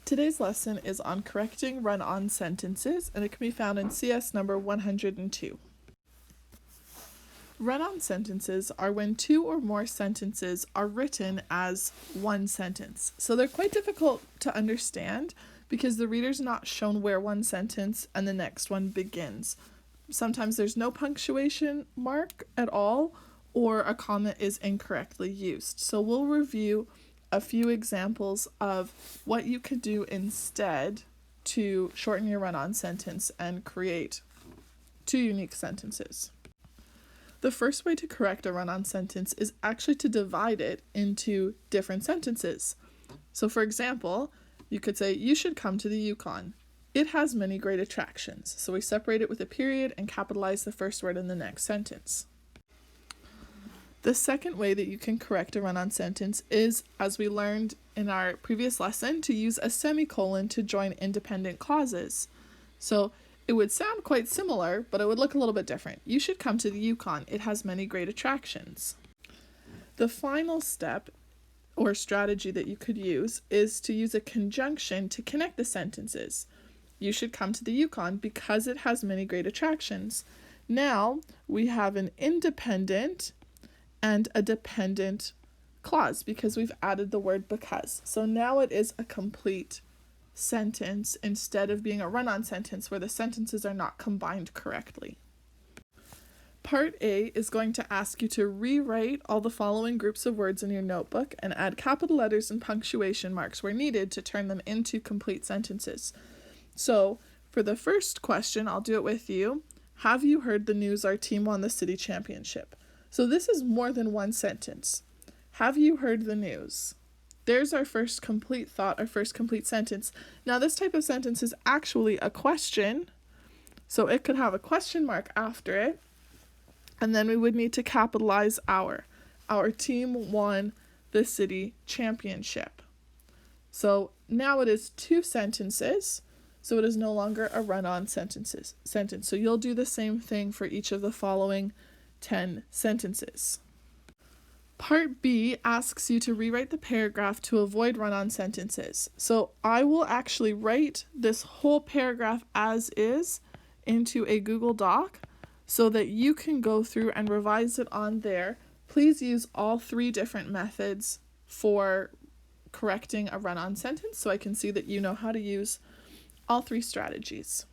Today's lesson is on correcting run-on sentences, and it can be found in CS number 102. Run-on sentences are when two or more sentences are written as one sentence. So they're quite difficult to understand because the reader's not shown where one sentence and the next one begins. Sometimes there's no punctuation mark at all, or a comma is incorrectly used. So we'll review a few examples of what you could do instead to shorten your run-on sentence and create two unique sentences. The first way to correct a run-on sentence is actually to divide it into different sentences. So for example, you could say, "You should come to the Yukon. It has many great attractions." So we separate it with a period and capitalize the first word in the next sentence. The second way that you can correct a run-on sentence is, as we learned in our previous lesson, to use a semicolon to join independent clauses. So it would sound quite similar, but it would look a little bit different. "You should come to the Yukon. It has many great attractions." The final step or strategy that you could use is to use a conjunction to connect the sentences. "You should come to the Yukon because it has many great attractions." Now we have an independent and a dependent clause because we've added the word because. So now it is a complete sentence instead of being a run-on sentence where the sentences are not combined correctly. Part A is going to ask you to rewrite all the following groups of words in your notebook and add capital letters and punctuation marks where needed to turn them into complete sentences. So for the first question, I'll do it with you. "Have you heard the news our team won the city championship?" So this is more than one sentence. Have you heard the news? There's our first complete thought, our first complete sentence. Now this type of sentence is actually a question, so it could have a question mark after it, and then we would need to capitalize our team won the city championship. So now it is two sentences, so it is no longer a run-on sentence. So you'll do the same thing for each of the following 10 sentences. Part B asks you to rewrite the paragraph to avoid run-on sentences. So I will actually write this whole paragraph as is into a Google Doc so that you can go through and revise it on there. Please use all three different methods for correcting a run-on sentence so I can see that you know how to use all three strategies.